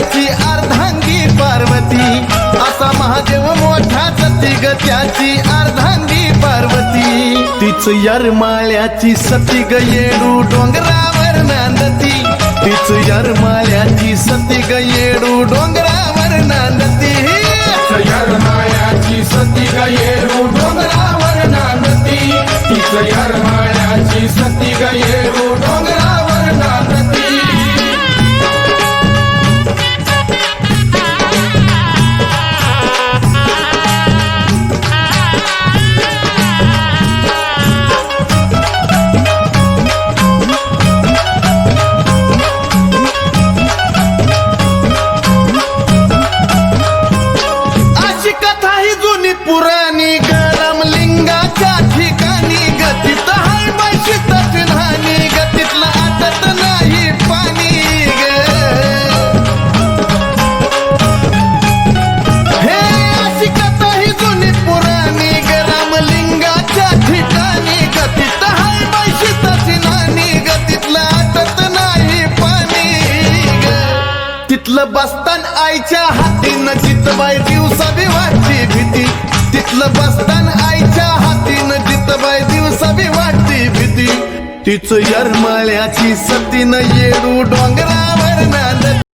त्याची अर्धांगी पार्वती, असा महादेव मोठा सती ग त्याची अर्धांगी पार्वती. तीच यरमाळ्याची सती ग येडू डोंगरावर नांदती, तीच यरमाळ्याची सती ग येडू डोंगरावर नांदती. यरमाळ्याची सती ग येडू डोंगरावर नांदती, तीच यरमाळ्याची सती ग येडू डोंगरावर नांदती. पुराणी रामलिंगाच्या ठिकाणी गतीत हाय बैशितच न्हाणी, गतीतला आटत नाही पाणी ग. हे अशी कथा ही जुनी पुराणी रामलिंगाच्या ठिकाणी गतीत हाय बैशितच न्हाणी, गतीतला आटत नाही पाणी ग. तिथलं बसतान आईच्या हातीनं जितबाई दिवसावी वाटची भीती, तिथलं बसतान आईच्या हातीनं जितबाई दिवसावी वाटती भीती. तिचं यरमाळ्याची सतीनं येडू डोंगरावर नांदती.